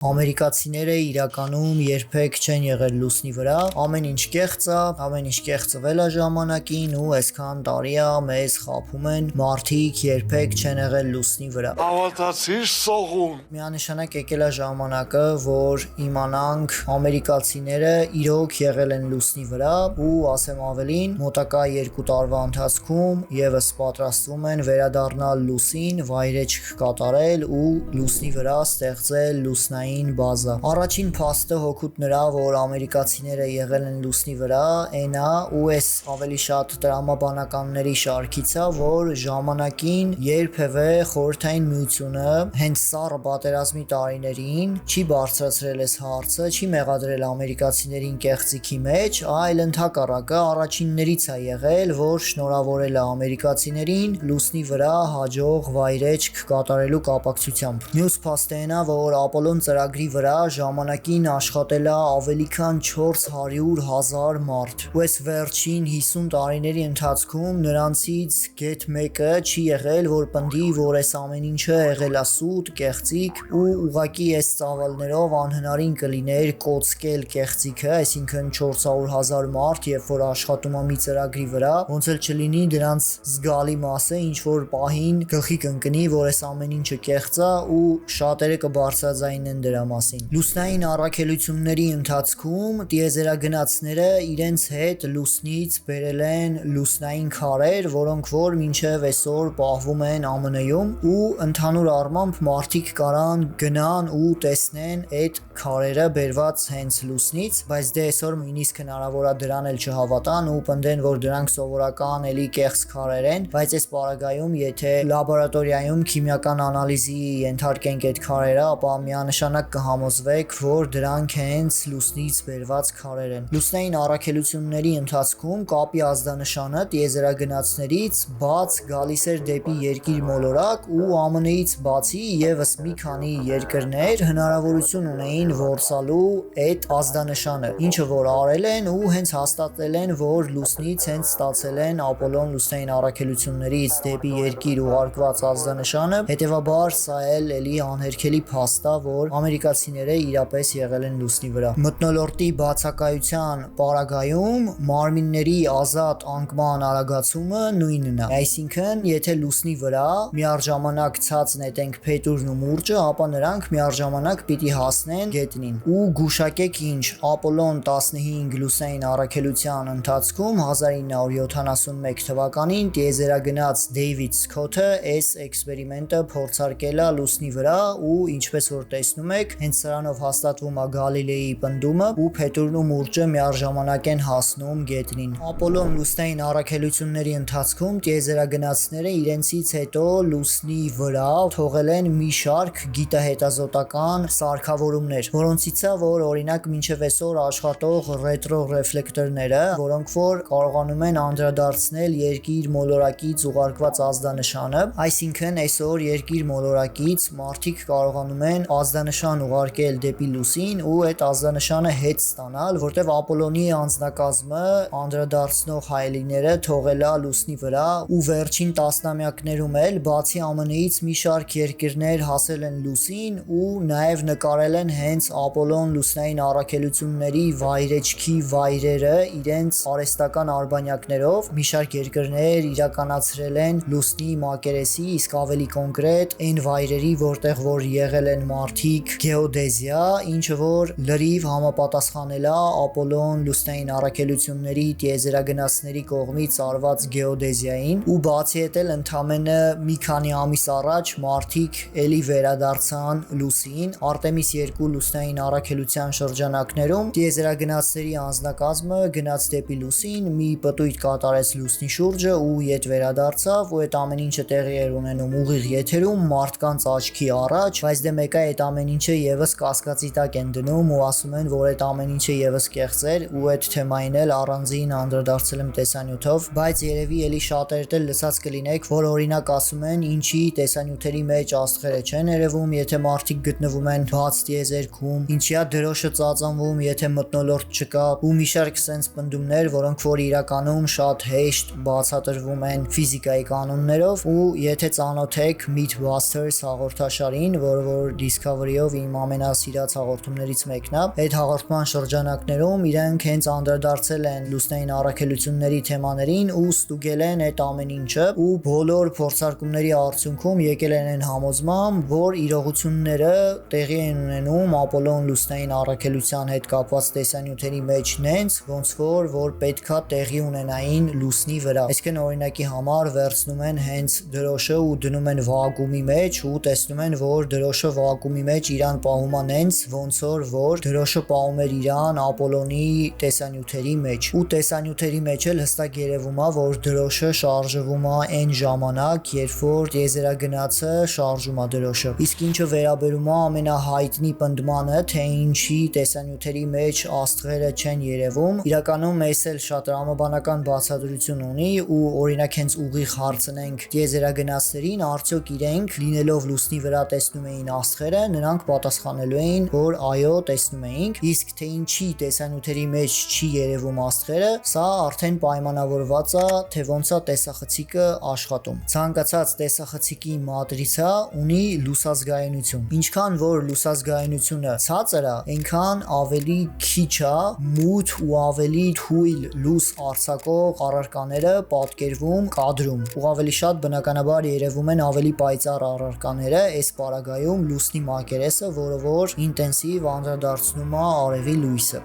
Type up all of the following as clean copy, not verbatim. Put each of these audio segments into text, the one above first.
Ամերիկացիները իրականում երբեք չեն եղել լուսնի վրա, ամեն ինչ կեղծ է, ամեն ինչ կեղծվել է ժամանակին ու այսքան տարի է մեզ խաբում են մարդիկ երբեք չեն եղել լուսնի վրա։ Հավատացիր սողուն։ Միանշանակ եկել է ժամանակը, որ իմանանք ամերիկացիները իրոք եղել են լուսնի վրա ու ասեմ ավելին, մոտակա 2 տարվա ընթացքում եւս պատրաստվում են վերադառնալ լուսին, վայրեջք կատարել ու լուսնի վրա ստեղծել լուսնային բազա։ Առաջին փաստը հօգուտ նրա, որ ամերիկացիները եղել են լուսնի վրա, այն է ու այս ավելի շատ տրամաբանականների շարքից է, որ ժամանակին երբևէ Խորհրդային Միությունը հենց սառը պատերազմի տարիներին չի բարձրացրել այս հարցը, չի մեղադրել ամերիկացիներին կեղծիքի մեջ, այլ ընդհակառակը առաջիններից է եղել, որ շնորհավորել է ամերիկացիներին լուսնի վրա հաջող վայրեջք կատարելու կապակցությամբ։ Մյուս փաստը այն է, որ Ապոլոն ծրագրի վրա ժամանակին աշխատել է ավելի քան 400,000 մարդ։ Ու այս վերջին 50 տարիների ընթացքում նրանցից գեթ մեկը չի եղել, որ պնդի, որ այս ամեն ինչը եղել է սուտ, կեղծիք ու ուղղակի այս ծավալներով անհնարին կլիներ կոծկել կեղծիքը, այսինքն 400,000 մարդ, երբ որ աշխատում է մի ծրագրի վրա, ոնց էլ չլինի դրանց զգալի մասը ինչ որ պահին գլխի կընկնի, որ այս ամեն ինչը կեղծ է ու շատերը կբարձրաձայնեն դրա մասին։ Լուսնային առաքելությունների ընթացքում տիեզերագնացները իրենց հետ լուսնից բերել են լուսնային քարեր, որոնք որ մինչև այսօր պահվում են ԱՄՆ-ում ու ընդհանուր առմամբ մարդիկ կարան գնան ու տեսնեն այդ քարերը բերված հենց լուսնից, բայց դե այսօր նույնիսկ հնարավոր է դրան էլ չհավատան ու պնդեն, որ դրանք սովորական էլի կեղծ քարեր են, բայց այս պարագայում եթե լաբորատորիայում քիմիական անալիզի ենթարկենք այդ քարերը, ապա միանշանակ կհամոզվեք, որ դրանք հենց լուսնից բերված քարեր են։ Լուսնային առաքելությունների ընթացքում կապի ազդանշանը տիեզերագնացներից բաց գալիս էր դեպի երկիր մոլորակ ու ԱՄՆ-ից բացի եւս մի քանի երկրներ հնարավորություն ունեին որսալու այդ ազդանշանը, ինչը որ արել են ու հենց հաստատել են, որ լուսնից հենց ստացել են Ապոլոն լուսնային առաքելություններից դեպի երկիր ուղարկված ազդանշանը, հետեւաբար սա էլի անհերքելի փաստ է, որ ամերիկացիները իրապես եղել են լուսնի վրա։ Մթնոլորտի բացակայության պարագայում մարմինների ազատ անկման արագացումը նույնն է, այսինքն եթե լուսնի վրա միառժամանակ ցած նետենք փետուրն ու մուրճը, ապա նրանք միառժամանակ պիտի հասնեն գետնին։ Ու գուշակեք ինչ, Ապոլոն 15 լուսնային առաքելության ընթացքում 1971 թվականին տիեզերագնաց Դեյվիդ Սքոթը այս էքսպերիմենտը փորձարկել է լուսնի վրա ու ինչպես որ տեսնում եք, հենց սրանով հաստատվում է Գալիլեի պնդումը ու փետուրն ու մուրճը միառժամանակ են հասնում գետնին։ Ապոլոն լուսնային առաքելությունների ընթացքում տիեզերագնացները իրենցից հետո լուսնի վրա թողել են մի շարք գիտահետազոտական սարքավորումներ, որոնցից է որ օրինակ մինչև այսօր աշխատող ռետրոռեֆլեկտորները, որոնք որ կարողանում են անդրադարձնել երկիր մոլորակից ուղարկված ազդանշանը, այսինքն այսօր երկիր մոլորակից մարդիկ կարողանում են ազդանշան ուղարկել դեպի լուսին ու այդ ազդանշանը հետ ստանալ, որտեղ Ապոլոնի անձնակազմը անդրադարձնող հայելիները թողել է լուսնի վրա ու վերջին տասնամյակներում էլ բացի ԱՄՆ-ից մի շարք երկրներ հասել են լուսին ու նաև նկարել են հենց Ապոլոն լուսնային առաքելությունների վայրեջքի վայրերը իրենց արհեստական արբանյակներով, մի շարք երկրներ իրականացրել են լուսնի մակերեսի, իսկ ավելի կոնկրետ այն վայրերի, որտեղ որ եղել են մարդիկ գեոդեզիա, ինչը որ լրիվ համապատասխանել է Ապոլոն լուսնային առաքելությունների տիեզերագնացների կողմից արված գեոդեզիային ու բացի այդ էլ ընդամենը մի քանի ամիս առաջ մարդիկ էլի վերադարձան լուսին Արտեմիս 2 լուսնային առաքելության շրջանակներում տիեզերագնացների անձնակազմը գնաց դեպի լուսին, մի պտույտ կատարեց լուսնի շուրջը ու ետ վերադարձավ ու այդ ամեն ինչը տեղի էր ունենում ուղիղ եթերում մարդկանց աչքի առաջ, բայց դե մեկը այդ ամեն ինչը եւս կասկածի տակ են դնում ու ասում են, որ այդ ամեն ինչը եւս կեղծ էր ու այդ թեմային էլ առանձին անդրադարձել եմ տեսանյութով, բայց երևի էլի շատերդ էլ լսած կլինեք, որ օրինակ ասում են, ինչի տեսանյութերի մեջ աստղերը չեն երևում, եթե մարդիկ գտնվում են բաց տիեզերքում, ինչիա դրոշը ծածանվում, եթե մթնոլորտ չկա ու մի շարք sense պնդումներ, որոնք որ իրականում շատ հեշտ բացատրվում են ֆիզիկայի կանոններով ու եթե ծանոթ եք Mythbusters հաղորդաշարին, որը որ Discovery-ով միջոցով իմ ամենասիրած հաղորդումներից մեկն է։ Այդ հաղորդման շրջանակներում իրենք հենց անդրադարձել են լուսնային առաքելությունների թեմաներին ու ստուգել են այդ ամեն ինչը ու բոլոր փորձարկումների արդյունքում եկել են այն համոզմամբ, որ իրողությունները տեղի են ունենում Ապոլոն լուսնային առաքելության հետ կապված տեսանյութերի մեջ նենց, ոնց որ պետքա տեղի ունենային լուսնի վրա։ Այսինքն օրինակի համար վերցնում են հենց դրոշը ու դնում են վակուումի մեջ ու տեսնում են, որ դրոշը վակուումի մեջ իրան պահում է նենց, ոնց որ դրոշը պահում էր իրան Ապոլոնի տեսանյութերի մեջ։ Ու տեսանյութերի մեջ էլ հստակ երևում է, որ դրոշը շարժվում է այն ժամանակ, երբ որ տիեզերագնացը շարժում է դրոշը։ Իսկ ինչը վերաբերում է ամենահայտնի պնդմանը, թե ինչի տեսանյութերի մեջ աստղերը չեն երևում, իրականում այս էլ շատ տրամաբանական բացատրություն ունի ու օրինակ հենց ուղիղ հարցնենք տիեզերագնացներին, արդյոք իրենք լինելով լուսնի վրա տեսնում էին աստղերը, նրանք պատասխանելու էին, որ այո, տեսնում էինք, իսկ թե ինչի տեսանյութերի մեջ չի երևում աստղերը, սա արդեն պայմանավորված է, թե ոնց է տեսախցիկը աշխատում։ Ցանկացած տեսախցիկի մատրիցա ունի լուսազգայունություն։ Ինչքան որ լուսազգայունությունը ցածր է, այնքան ավելի քիչ է մութ ու ավելի թույլ լույս արձակող առարկաները պատկերվում կադրում, ու ավելի շատ բնականաբար երևում են ավելի պայծառ առարկաները, այս պարագայում լուսնի մակերեսը, որը որ ինտենսիվ անդրադարձնում է արևի լույսը։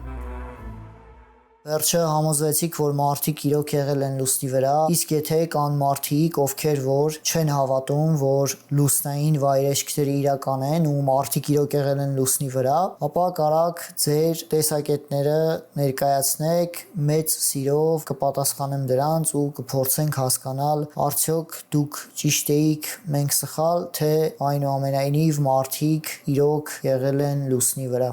Վերջը համոզվեցիք, որ մարդիկ իրոք եղել են լուսնի վրա, իսկ եթե կան մարդիկ, ովքեր որ չեն հավատում, որ լուսնային վայրեջքները իրական են ու մարդիկ իրոք եղել են լուսնի վրա, ապա կարաք ձեր տեսակետները ներկայացնեք, մեծ սիրով կպատասխանեմ դրանց ու կփորձենք հասկանալ, արդյոք դուք ճիշտ էիք, մենք սխալ, թե այնուամենայնիվ մարդիկ իրոք եղել են լուսնի վրա։